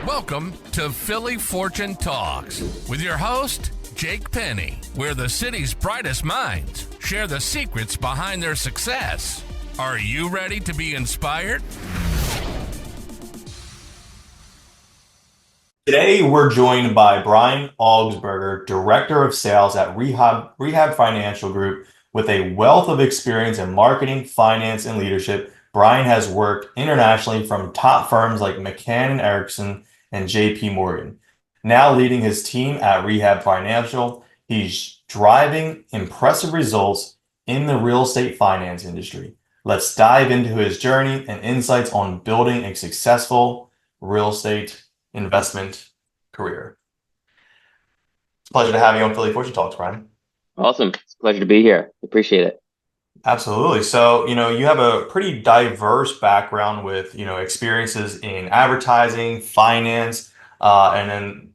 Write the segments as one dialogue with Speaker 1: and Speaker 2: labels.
Speaker 1: Welcome to Philly Fortune Talks with your host, Jake Penny, where the city's brightest minds share the secrets behind their success. Are you ready to be inspired?
Speaker 2: Today, we're joined by Brian Augsberger, Director of Sales at Rehab Financial Group. With a wealth of experience in marketing, finance, and leadership, Brian has worked internationally from top firms like McCann Erickson and JP Morgan. Now leading his team at Rehab Financial, he's driving impressive results in the real estate finance industry. Let's dive into his journey and insights on building a successful real estate investment career. It's a pleasure to have you on Philly Fortune Talks, Brian.
Speaker 3: Awesome. It's a pleasure to be here. Appreciate it.
Speaker 2: Absolutely. So, you have a pretty diverse background with, experiences in advertising, finance, and then,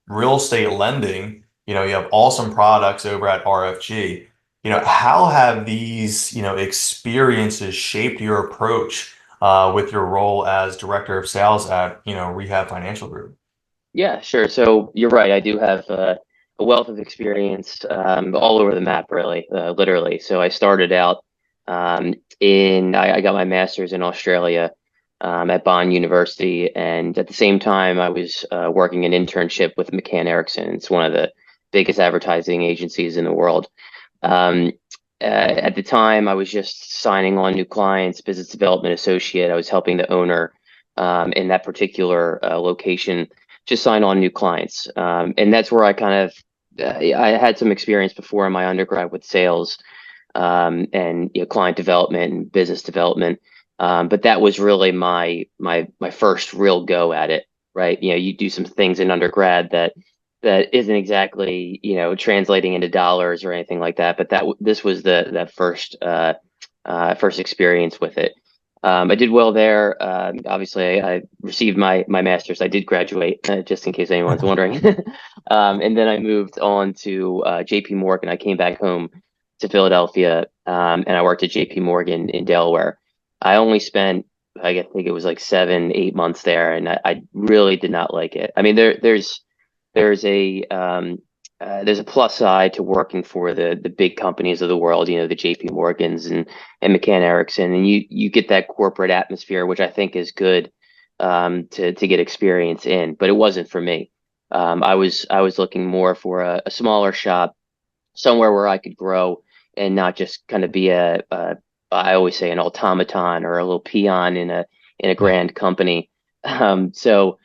Speaker 2: real estate lending. You have awesome products over at RFG. How have these, experiences shaped your approach with your role as director of sales at, Rehab Financial Group?
Speaker 3: Yeah, sure. So you're right. I do have a wealth of experience all over the map, really, literally. So I started out I got my master's in Australia at Bond University. And at the same time, I was working an internship with McCann Erickson. It's one of the biggest advertising agencies in the world. Um, at the time, I was just signing on new clients, business development associate. I was helping the owner in that particular location just sign on new clients. And that's where I had some experience before in my undergrad with sales and client development and business development. But that was really my first real go at it, right? You do some things in undergrad that isn't exactly translating into dollars or anything like that. But this was that first experience with it. I did well there. Obviously, I received my master's. I did graduate, just in case anyone's wondering. And then I moved on to JP Morgan. I came back home to Philadelphia, and I worked at JP Morgan in Delaware. I only spent, I think it was like 7, 8 months there, and I really did not like it. I mean, there's a plus side to working for the big companies of the world, the JP Morgans and McCann Erickson, and you get that corporate atmosphere, which I think is good to get experience in, but it wasn't for me. I was looking more for a smaller shop, somewhere where I could grow and not just kind of be I always say an automaton or a little peon in a grand company. So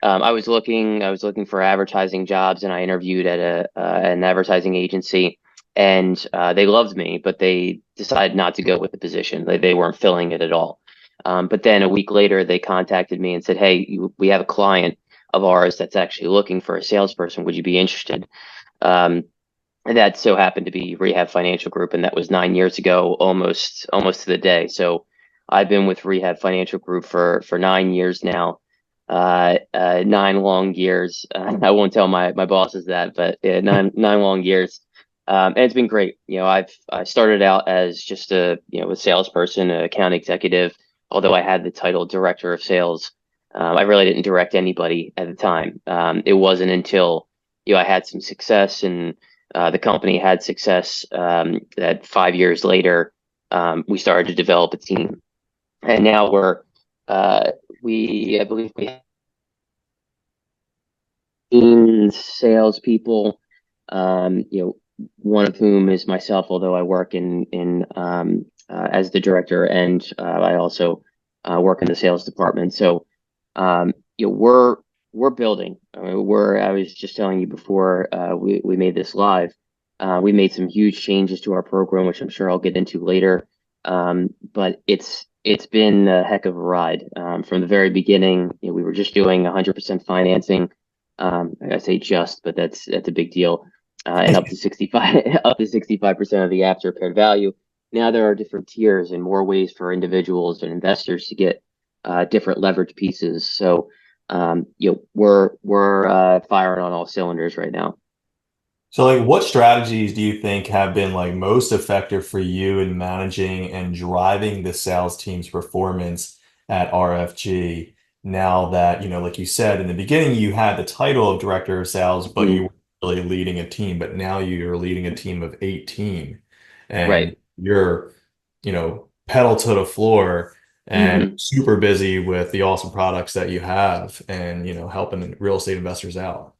Speaker 3: I was looking for advertising jobs, and I interviewed at an advertising agency, and they loved me, but they decided not to go with the position. They weren't filling it at all. But then a week later, they contacted me and said, "Hey, we have a client of ours that's actually looking for a salesperson. Would you be interested?" And that so happened to be Rehab Financial Group, and that was 9 years ago, almost to the day. So I've been with Rehab Financial Group for 9 years now. 9 long years. I won't tell my bosses that, but yeah, nine long years. And it's been great. I started out as just a salesperson, an account executive. Although I had the title director of sales, I really didn't direct anybody at the time. It wasn't until I had some success and the company had success that 5 years later we started to develop a team, and now I believe we have 15 salespeople. One of whom is myself, although I work in as the director, and I also work in the sales department. So we're building. I was just telling you before we made this live. We made some huge changes to our program, which I'm sure I'll get into later. But it's been a heck of a ride from the very beginning. We were just doing 100% financing. I say just, but that's a big deal. And up to 65% of the after repaired value. Now there are different tiers and more ways for individuals and investors to get different leverage pieces. So we're firing on all cylinders right now.
Speaker 2: So, what strategies do you think have been most effective for you in managing and driving the sales team's performance at RFG? now that, like you said, in the beginning, you had the title of director of sales, but you
Speaker 3: Mm,
Speaker 2: were really leading a team, but now you're leading a team of 18
Speaker 3: right.
Speaker 2: and you're, pedal to the floor and
Speaker 3: Hmm.
Speaker 2: super busy with the awesome products that you have and, helping real estate investors out.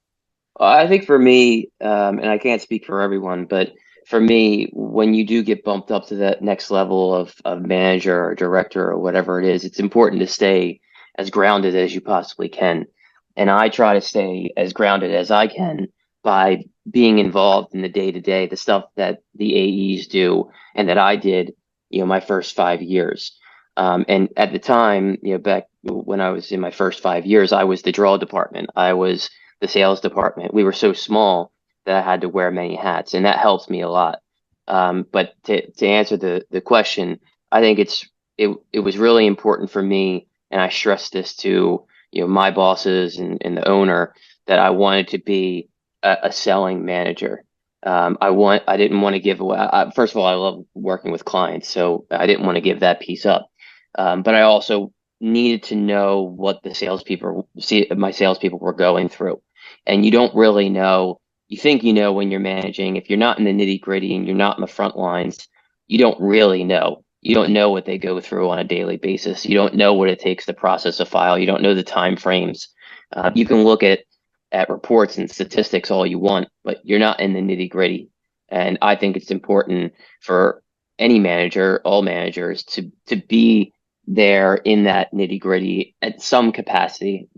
Speaker 3: I think for me, and I can't speak for everyone, but for me, when you do get bumped up to that next level of manager or director or whatever it is, it's important to stay as grounded as you possibly can. And I try to stay as grounded as I can by being involved in the day to day, the stuff that the AEs do and that I did, my first 5 years. And at the time, back when I was in my first 5 years, I was the draw department. I was the sales department. We were so small that I had to wear many hats, and that helped me a lot. But to answer the question, I think it was really important for me, and I stressed this to my bosses and the owner that I wanted to be a selling manager. I didn't want to give away. First of all, I love working with clients, so I didn't want to give that piece up. But I also needed to know what my salespeople were going through. And you don't really know. You think you know when you're managing. If you're not in the nitty gritty and you're not in the front lines, you don't really know. You don't know what they go through on a daily basis. You don't know what it takes to process a file. You don't know the time frames. You can look at reports and statistics all you want, but you're not in the nitty gritty. And I think it's important for any manager, all managers, to be there in that nitty gritty at some capacity.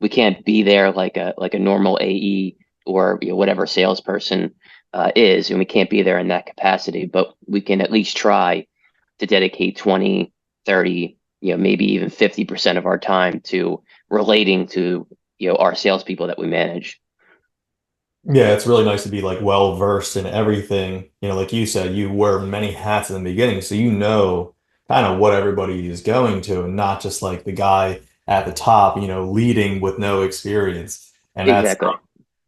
Speaker 3: We can't be there like a normal AE or whatever salesperson is, and we can't be there in that capacity. But we can at least try to dedicate 20, 30, maybe even 50% of our time to relating to our salespeople that we manage.
Speaker 2: Yeah, it's really nice to be like well versed in everything. Like you said, you wear many hats in the beginning, so you know kind of what everybody is going to, and not just like the guy at the top, leading with no experience. And that's
Speaker 3: Exactly.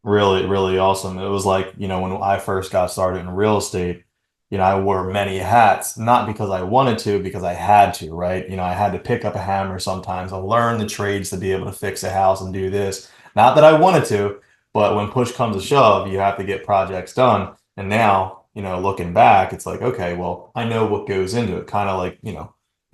Speaker 2: really, really awesome. It was like, when I first got started in real estate, I wore many hats, not because I wanted to, because I had to, right? I had to pick up a hammer sometimes. I learned the trades to be able to fix a house and do this. Not that I wanted to, but when push comes to shove, you have to get projects done. And now, looking back, it's like, okay, well, I know what goes into it. Kind of like, in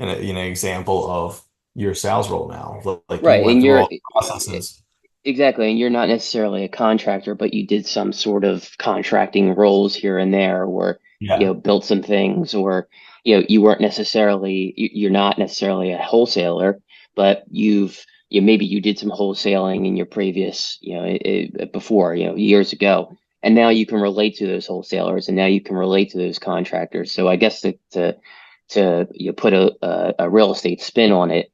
Speaker 2: an example of your sales role now, like you
Speaker 3: Right.
Speaker 2: went
Speaker 3: And
Speaker 2: through
Speaker 3: you're
Speaker 2: all the processes.
Speaker 3: exactly, and you're not necessarily a contractor, but you did some sort of contracting roles here and there, or
Speaker 2: Yeah.
Speaker 3: built some things, or you're not necessarily a wholesaler, but maybe you did some wholesaling in your previous, before, years ago, and now you can relate to those wholesalers, and now you can relate to those contractors. So I guess to put a real estate spin on it.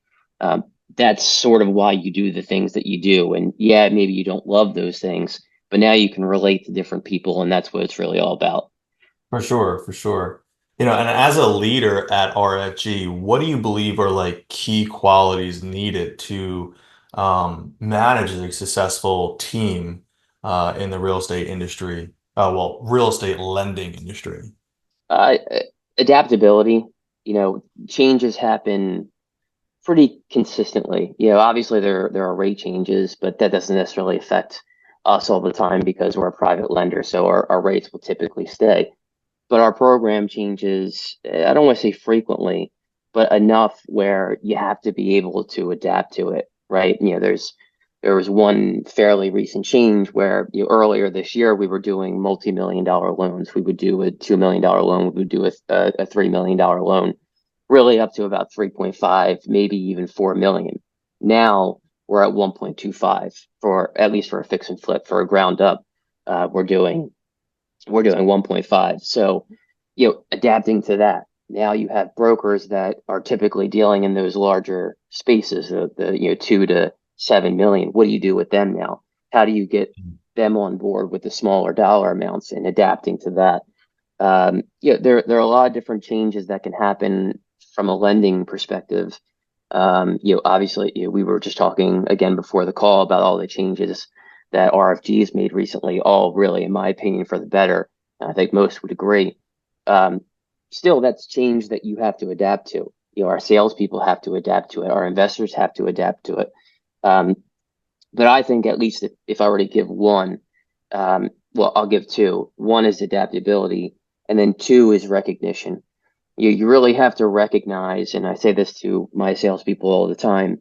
Speaker 3: That's sort of why you do the things that you do. And yeah, maybe you don't love those things, but now you can relate to different people, and that's what it's really all about.
Speaker 2: For sure, for sure. And as a leader at RFG, what do you believe are like key qualities needed to manage a successful team in the real estate industry? Well, real estate lending industry.
Speaker 3: Uh, Adaptability, changes happen pretty consistently. Obviously there are rate changes, but that doesn't necessarily affect us all the time because we're a private lender, so our rates will typically stay. But our program changes, I don't want to say frequently, but enough where you have to be able to adapt to it, right? There was one fairly recent change where earlier this year we were doing multi-million dollar loans. We would do a $2 million loan, we would do a $3 million loan, really up to about 3.5, maybe even 4 million. Now we're at 1.25 for at least for a fix and flip. For a ground up. We're doing 1.5. So, adapting to that. Now you have brokers that are typically dealing in those larger spaces, the 2 to 7 million. What do you do with them now? How do you get them on board with the smaller dollar amounts and adapting to that? There are a lot of different changes that can happen from a lending perspective. Obviously, we were just talking again before the call about all the changes that RFG has made recently, all really, in my opinion, for the better. I think most would agree. Um, Still, that's change that you have to adapt to. our salespeople have to adapt to it. Our investors have to adapt to it. But I think at least if I were to give one, well, I'll give two. One is adaptability, and then two is recognition. You really have to recognize, and I say this to my salespeople all the time,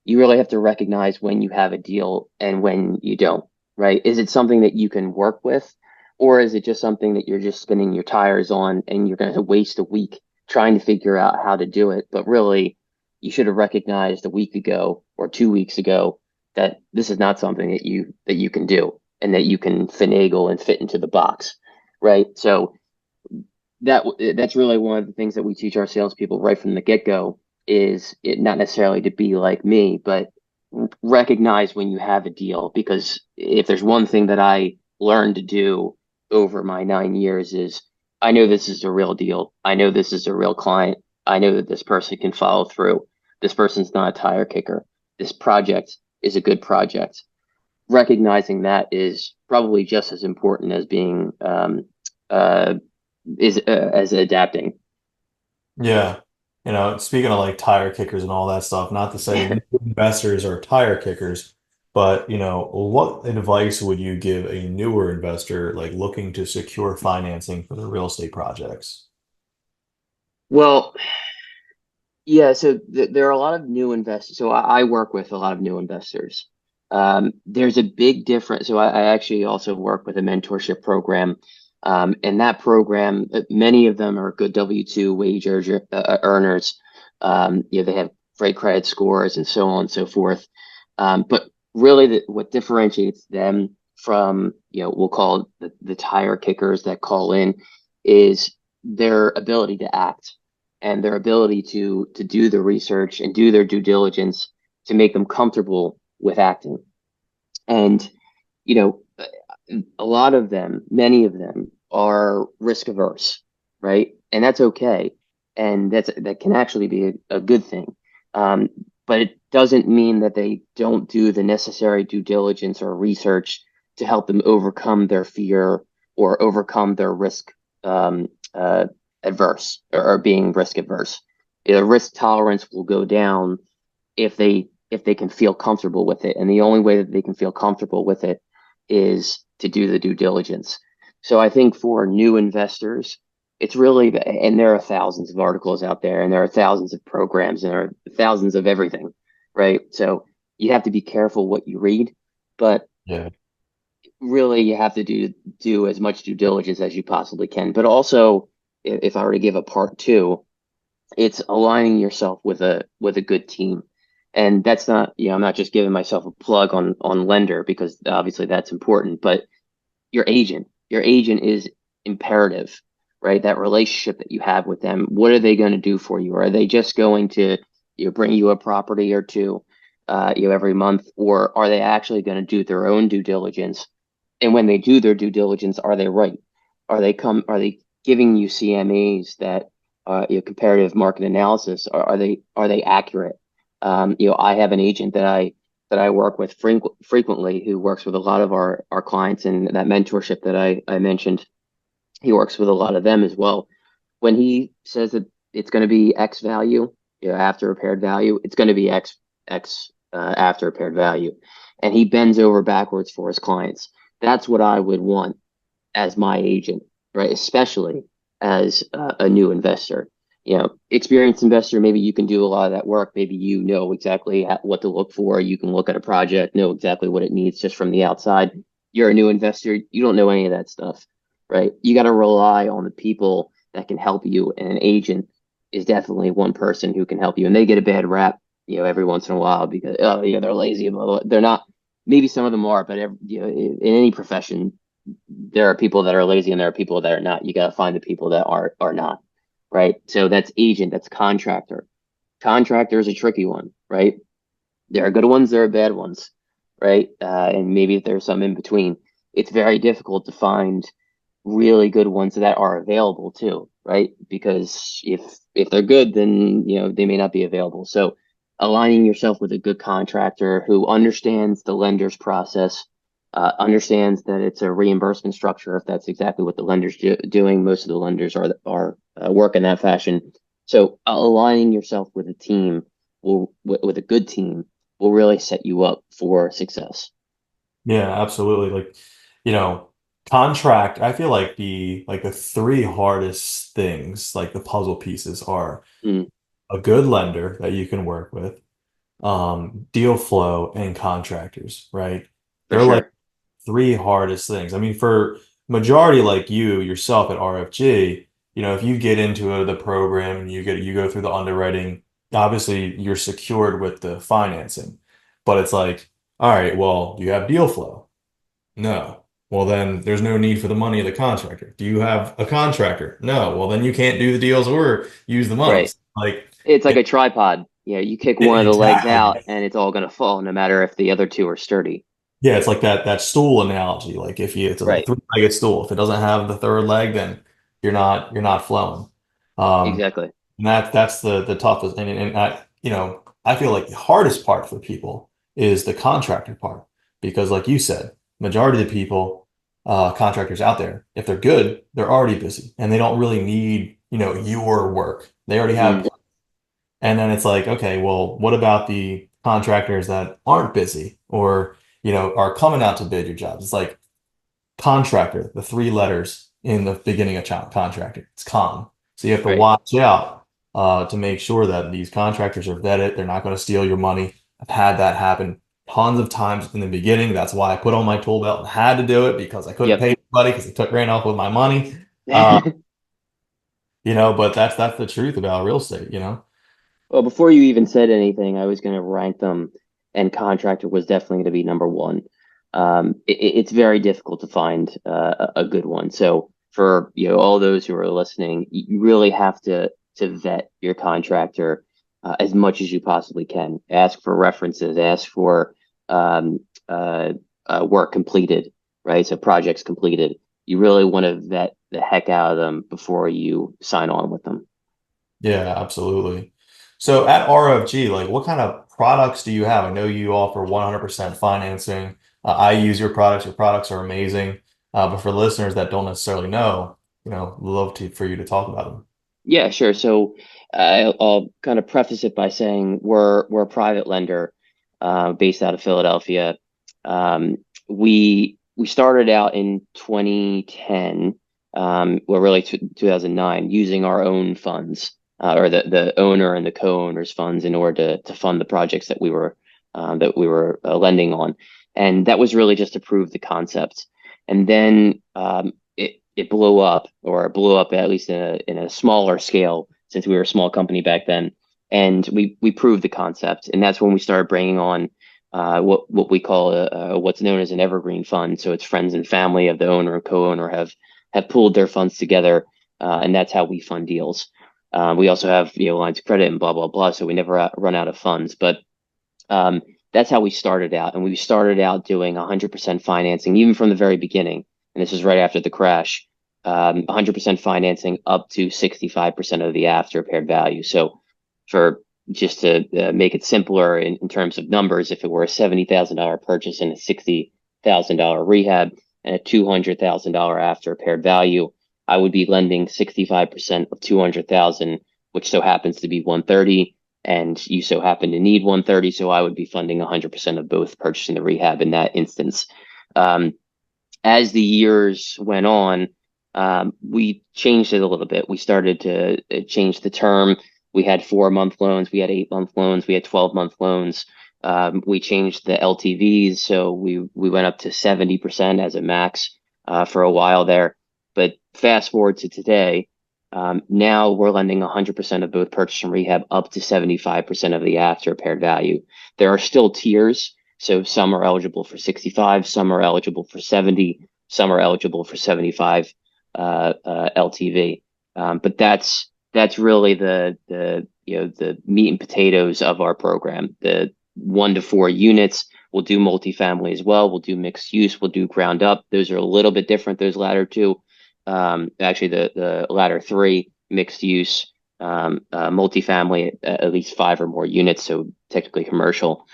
Speaker 3: you really have to recognize when you have a deal and when you don't, right? Is it something that you can work with, or is it just something that you're just spinning your tires on and you're going to waste a week trying to figure out how to do it? But really, you should have recognized a week ago or 2 weeks ago that this is not something that you can do and that you can finagle and fit into the box, right? So that's really one of the things that we teach our salespeople right from the get-go, is it not necessarily to be like me, but recognize when you have a deal. Because if there's one thing that I learned to do over my 9 years, is I know this is a real deal. I know this is a real client. I know that this person can follow through. This person's not a tire kicker. This project is a good project. Recognizing that is probably just as important as being as adapting.
Speaker 2: Yeah. Speaking of like tire kickers and all that stuff, not to say new investors are tire kickers, but what advice would you give a newer investor like looking to secure financing for their real estate projects?
Speaker 3: Well, yeah, so there are a lot of new investors. So I work with a lot of new investors. There's a big difference. So I actually also work with a mentorship program. And that program, many of them are good W-2 earners. They have great credit scores and so on and so forth. But really, what differentiates them from, we'll call it the tire kickers that call in, is their ability to act and their ability to do the research and do their due diligence to make them comfortable with acting. And, a lot of them, many of them are risk averse, right? And that's okay. And that can actually be a good thing. But it doesn't mean that they don't do the necessary due diligence or research to help them overcome their fear or overcome their risk adverse or being risk adverse. The risk tolerance will go down if they can feel comfortable with it. And the only way that they can feel comfortable with it is to do the due diligence. So I think for new investors, it's really, and there are thousands of articles out there, and there are thousands of programs, and there are thousands of everything, right? So you have to be careful what you read, but
Speaker 2: Yeah.
Speaker 3: really you have to do as much due diligence as you possibly can. But also, if I were to give a part two, it's aligning yourself with a good team. And that's not, I'm not just giving myself a plug on lender, because obviously that's important, but your agent is imperative, right? That relationship that you have with them, what are they going to do for you? Are they just going to bring you a property or two every month, or are they actually going to do their own due diligence? And when they do their due diligence, are they right? Are they giving you CMAs that comparative market analysis? Are they accurate? I have an agent that I work with frequently, who works with a lot of our clients, and that mentorship that I mentioned, he works with a lot of them as well. When he says that it's going to be X value, after repaired value, it's going to be X after repaired value, and he bends over backwards for his clients. That's what I would want as my agent, right? Especially as a new investor. Experienced investor, maybe you can do a lot of that work. Maybe you know exactly what to look for. You can look at a project, know exactly what it needs just from the outside. You're a new investor. You don't know any of that stuff, right? You got to rely on the people that can help you. And an agent is definitely one person who can help you. And they get a bad rap, every once in a while, because, they're lazy. Blah, blah. They're not. Maybe some of them are, but in any profession, there are people that are lazy and there are people that are not. You got to find the people that are not. Right. So that's agent, that's contractor. Contractor is a tricky one, right? There are good ones, there are bad ones, right? And maybe there's some in between. It's very difficult to find really good ones that are available too, right? Because if they're good, then they may not be available. So aligning yourself with a good contractor who understands the lender's process, understands that it's a reimbursement structure, if that's exactly what the lender's doing. Most of the lenders are work in that fashion. So aligning yourself with a team with a good team will really set you up for success.
Speaker 2: Yeah, absolutely. Like, you know, contract, I feel like the three hardest things, like the puzzle pieces are
Speaker 3: Mm,
Speaker 2: a good lender that you can work with, deal flow and contractors, right?
Speaker 3: for
Speaker 2: They're like
Speaker 3: sure.
Speaker 2: three hardest things. I mean, for majority like you yourself at RFG, if you get into the program and you go through the underwriting, obviously you're secured with the financing. But it's like, all right, well, do you have deal flow? No. Well, then there's no need for the money of the contractor. Do you have a contractor? No. Well, then you can't do the deals or use the
Speaker 3: Right.
Speaker 2: monies. Like
Speaker 3: It's like a tripod. You kick one of the legs
Speaker 2: exactly.
Speaker 3: out and it's all going to fall no matter if the other two are sturdy.
Speaker 2: Yeah, it's like that stool analogy. Like if you it's a
Speaker 3: Right.
Speaker 2: three-legged stool. If it doesn't have the third leg, then you're not flowing. Um,
Speaker 3: Exactly.
Speaker 2: and that's the toughest. And I feel like the hardest part for people is the contractor part because, like you said, majority of the people, contractors out there, if they're good, they're already busy and they don't really need your work. They already
Speaker 3: Mm,
Speaker 2: have. And then it's like, okay, well, what about the contractors that aren't busy or, are coming out to bid your jobs? It's like contractor, the three letters in the beginning of contractor. It's con. So you have to
Speaker 3: right.
Speaker 2: watch out to make sure that these contractors are vetted. They're not going to steal your money. I've had that happen tons of times in the beginning. That's why I put on my tool belt and had to do it because I couldn't
Speaker 3: Yep.
Speaker 2: pay anybody because they ran off with my money. But that's the truth about real estate.
Speaker 3: Well, before you even said anything, I was going to rank them, and contractor was definitely going to be number one. It's very difficult to find a good one. So for all those who are listening, you really have to vet your contractor as much as you possibly can. Ask for references. Ask for um, uh, work completed, right? So projects completed. You really want to vet the heck out of them before you sign on with them.
Speaker 2: Yeah, absolutely. So at RFG, like what kind of products do you have? I know you offer 100% financing. I use your products. Your products are amazing. But for listeners that don't necessarily know, love for you to talk about them.
Speaker 3: Yeah, sure. So I'll kind of preface it by saying we're a private lender based out of Philadelphia. We started out in 2010, well, really 2009, using our own funds or the owner and the co-owners' funds in order to fund the projects that we were lending on, and that was really just to prove the concept. And then it blew up, or it blew up at least in a smaller scale, since we were a small company back then. And we proved the concept, and that's when we started bringing on what we call what's known as an evergreen fund. So it's friends and family of the owner and co-owner have pooled their funds together, and that's how we fund deals. We also have lines of credit and blah blah blah, so we never run out of funds. But um, that's how we started out, and we started out doing 100% financing, even from the very beginning. And this was right after the crash. 100% financing up to 65% of the after paired value. So, for just to make it simpler in terms of numbers, if it were a $70,000 purchase and a $60,000 rehab and a $200,000 after paired value, I would be lending 65% of 200,000, which so happens to be 130, and you so happen to need 130, so I would be funding 100% of both purchase and the rehab in that instance. Um, as the years went on, we changed it a little bit. We started to change the term. We had 4-month loans, we had 8-month loans, we had 12-month loans. We changed the LTVs, so we went up to 70% as a max for a while there. But fast forward to today, now we're lending 100% of both purchase and rehab up to 75% of the after paired value. There are still tiers. So some are eligible for 65, some are eligible for 70, some are eligible for 75 LTV. But that's really the meat and potatoes of our program. The 1 to 4 units. We'll do multifamily as well. We'll do mixed use. We'll do ground up. Those are a little bit different. Those latter two, actually the latter three, mixed use, multifamily, at least 5 or more units. So technically commercial.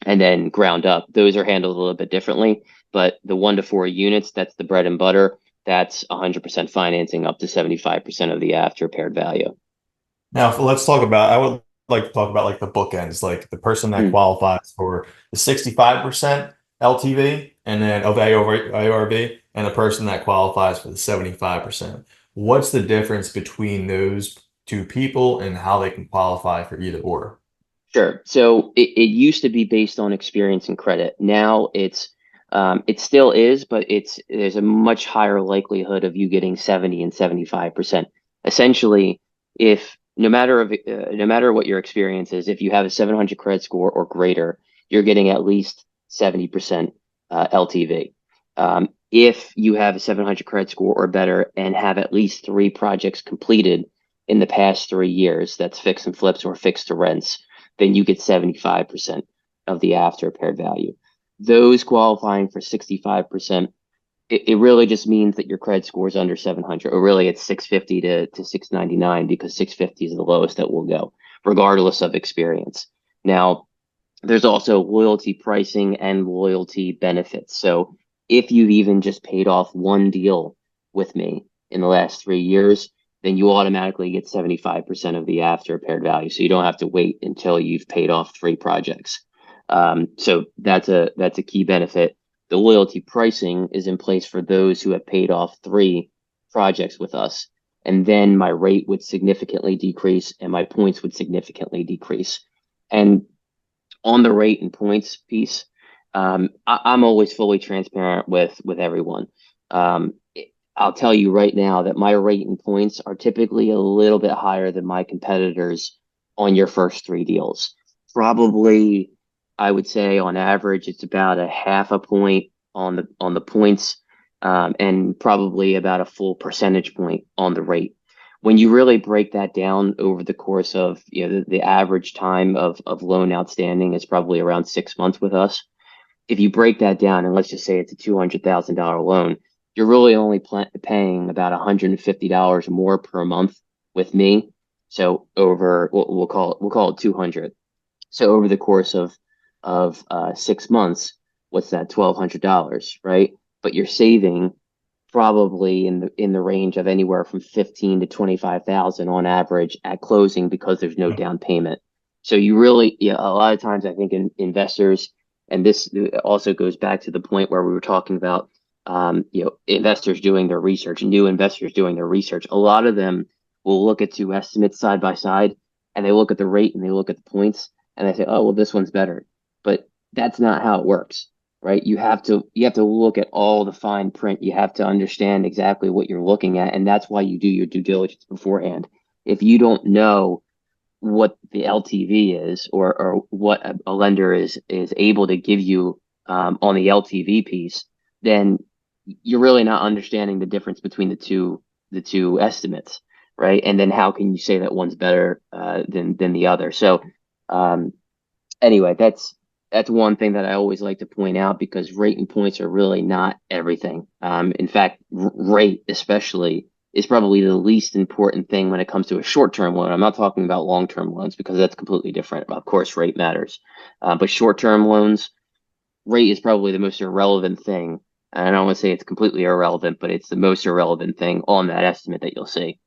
Speaker 3: And then ground up, those are handled a little bit differently. But the 1 to 4 units, that's the bread and butter. That's 100% financing up to 75% of the after paired value.
Speaker 2: Now, let's talk about, I would like to talk about like the bookends, like the person that
Speaker 3: Mm,
Speaker 2: qualifies for the 65% LTV and then of ARV and the person that qualifies for the 75%. What's the difference between those two people and how they can qualify for either or?
Speaker 3: sure. So it used to be based on experience and credit. Now it still is, but there's a much higher likelihood of you getting 70 and 75%. Essentially, if no matter what your experience is, if you have a 700 credit score or greater, you're getting at least 70% LTV. If you have a 700 credit score or better and have at least three projects completed in the past 3 years, that's fix and flips or fixed to rents, then you get 75% of the after paired value. Those qualifying for 65%, it really just means that your credit score is under 700, or really it's 650 to 699 because 650 is the lowest that will go, regardless of experience. Now, there's also loyalty pricing and loyalty benefits. So if you've even just paid off one deal with me in the last 3 years, then you automatically get 75% of the after paired value. So you don't have to wait until you've paid off three projects. So that's a key benefit. The loyalty pricing is in place for those who have paid off three projects with us. And then my rate would significantly decrease and my points would significantly decrease. And on the rate and points piece, I'm always fully transparent with everyone. Um, I'll tell you right now that my rate and points are typically a little bit higher than my competitors on your first three deals. Probably, I would say on average, it's about a half a point on the points, and probably about a full percentage point on the rate. When you really break that down over the course of, the average time of loan outstanding is probably around 6 months with us. If you break that down, and let's just say it's a $200,000 loan, you're really only paying about $150 more per month with me. So over, we'll call it 200. So over the course of 6 months, what's that? $1,200, right? But you're saving probably in the range of anywhere from 15 to 25,000 on average at closing because there's no down payment. So you really, yeah, a lot of times I think investors, and this also goes back to the point where we were talking about, investors doing their research, new investors doing their research. A lot of them will look at two estimates side by side, and they look at the rate and they look at the points, and they say, oh, well, this one's better. But that's not how it works, right? You have to look at all the fine print. You have to understand exactly what you're looking at, and that's why you do your due diligence beforehand. If you don't know what the LTV is, or what a lender is able to give you, on the LTV piece, then you're really not understanding the difference between the two estimates, right? And then how can you say that one's better than the other? So um, anyway, that's one thing that I always like to point out because rate and points are really not everything. In fact, rate especially is probably the least important thing when it comes to a short-term loan. I'm not talking about long-term loans because that's completely different. Of course, rate matters, but short-term loans, rate is probably the most irrelevant thing. And I don't want to say it's completely irrelevant, but it's the most irrelevant thing on that estimate that you'll see.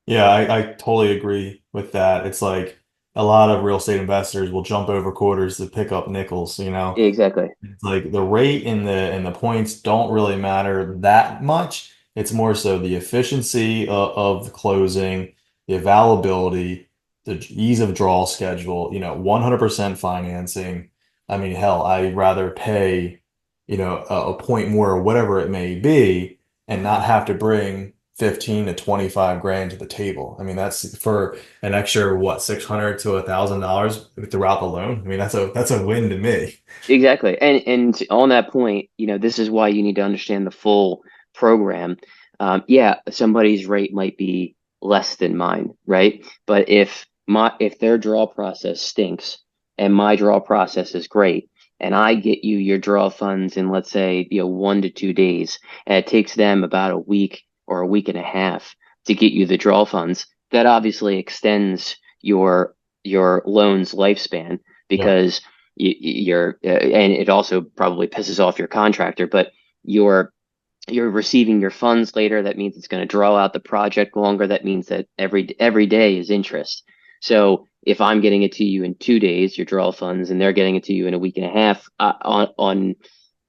Speaker 2: Yeah, I totally agree with that. It's like a lot of real estate investors will jump over quarters to pick up nickels, you know?
Speaker 3: Exactly.
Speaker 2: It's like the rate and the points don't really matter that much. It's more so the efficiency of the closing, the availability, the ease of draw schedule, 100% financing. I mean, hell, I'd rather pay, a point more or whatever it may be and not have to bring 15 to 25 grand to the table. I mean, that's for an extra, what, 600 to $1,000 throughout the loan. I mean, that's a win to me.
Speaker 3: Exactly. And on that point, this is why you need to understand the full program. Yeah, somebody's rate might be less than mine, right? But if their draw process stinks and my draw process is great, and I get you your draw funds in, let's say, 1 to 2 days, and it takes them about a week or a week and a half to get you the draw funds, that obviously extends your loan's lifespan
Speaker 2: Yep.
Speaker 3: because and it also probably pisses off your contractor, but your you're receiving your funds later. That means it's going to draw out the project longer. That means that every day is interest. So if I'm getting it to you in 2 days, your draw funds, and they're getting it to you in a week and a half,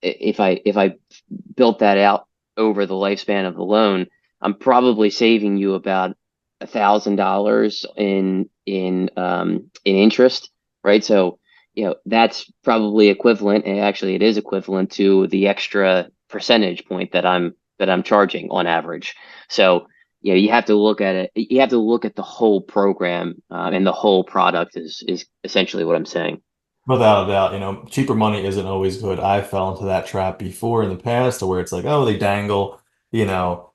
Speaker 3: if I built that out over the lifespan of the loan, I'm probably saving you about $1,000 in interest, right? So that's probably equivalent, and actually it is equivalent to the extra percentage point that I'm charging on average. So you have to look at it. You have to look at the whole program, and the whole product is essentially what I'm saying.
Speaker 2: Without a doubt, cheaper money isn't always good. I fell into that trap before in the past where it's like, oh, they dangle,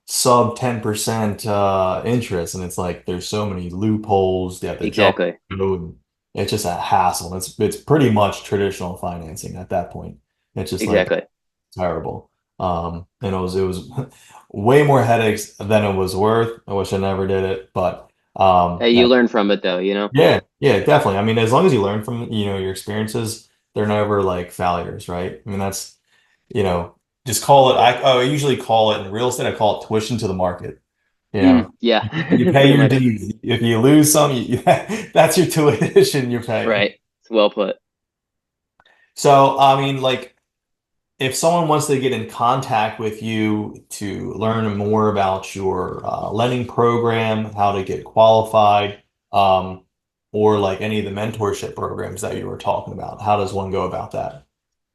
Speaker 2: sub 10% interest. And it's like there's so many loopholes. They have to jump
Speaker 3: Exactly.
Speaker 2: through. It's just a hassle. It's pretty much traditional financing at that point. It's just like
Speaker 3: Exactly.
Speaker 2: terrible. And it was way more headaches than it was worth. I wish I never did it, but
Speaker 3: Hey, you learn from it though.
Speaker 2: yeah, yeah, definitely. I mean, as long as you learn from, your experiences, they're never like failures, right? I mean, that's, you know, just call it, I usually call it in real estate, I call it tuition to the market. You know,
Speaker 3: Yeah,
Speaker 2: you pay
Speaker 3: pretty
Speaker 2: your
Speaker 3: much.
Speaker 2: dues. If you lose some, that's your tuition you're paying.
Speaker 3: Right. It's well put.
Speaker 2: So, I mean, like, if someone wants to get in contact with you to learn more about your lending program, how to get qualified, um, or like any of the mentorship programs that you were talking about, how does one go about that?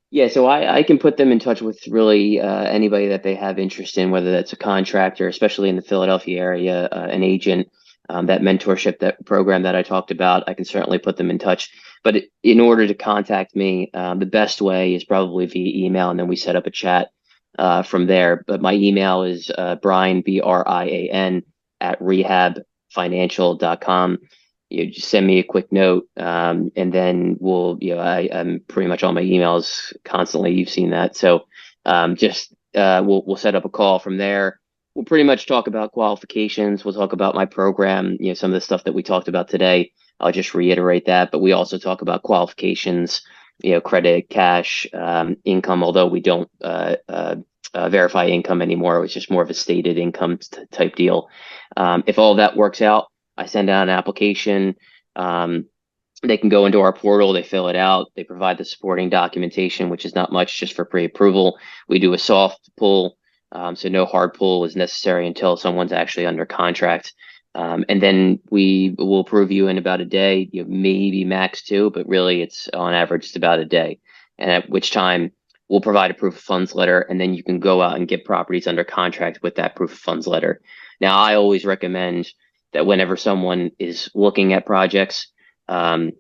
Speaker 3: Yeah, so I can put them in touch with really anybody that they have interest in, whether that's a contractor, especially in the Philadelphia area, an agent, that mentorship, that program that I talked about. I can certainly put them in touch. But in order to contact me, the best way is probably via email, and then we set up a chat from there. But my email is Brian, Brian, at rehabfinancial.com. You just send me a quick note, and then I'm pretty much on my emails constantly. You've seen that. So just we'll set up a call from there. We'll pretty much talk about qualifications. We'll talk about my program, some of the stuff that we talked about today. I'll just reiterate that, but we also talk about qualifications, credit, cash, income, although we don't verify income anymore. It's just more of a stated income type deal. If all that works out, I send out an application. They can go into our portal, they fill it out, they provide the supporting documentation, which is not much, just for pre-approval. We do a soft pull, so no hard pull is necessary until someone's actually under contract. And then we will approve you in about a day, maybe max two, but really it's on average, it's about a day. And at which time we'll provide a proof of funds letter, and then you can go out and get properties under contract with that proof of funds letter. Now, I always recommend that whenever someone is looking at projects, that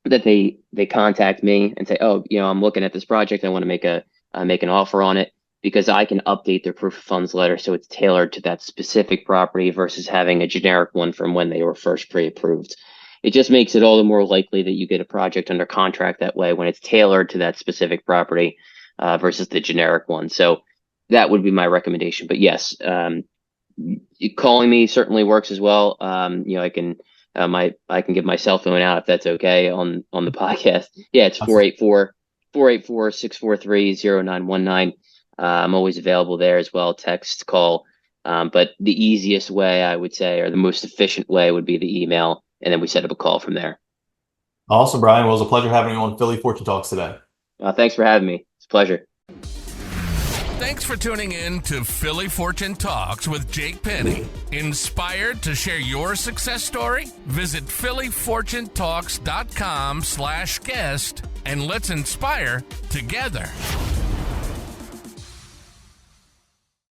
Speaker 3: they contact me and say, oh, I'm looking at this project. I want to make an offer on it, because I can update their proof of funds letter so it's tailored to that specific property versus having a generic one from when they were first pre-approved. It just makes it all the more likely that you get a project under contract that way when it's tailored to that specific property versus the generic one. So that would be my recommendation. But yes, calling me certainly works as well. I can I can give my cell phone out if that's okay on the podcast. Yeah, it's 484-643-0919. I'm always available there as well, text, call. But the easiest way, I would say, or the most efficient way, would be the email, and then we set up a call from there.
Speaker 2: Awesome, Brian. Well, it was a pleasure having you on Philly Fortune Talks today.
Speaker 3: Thanks for having me. It's a pleasure.
Speaker 1: Thanks for tuning in to Philly Fortune Talks with Jake Penny. Inspired to share your success story? Visit phillyfortunetalks.com/guest and let's inspire together.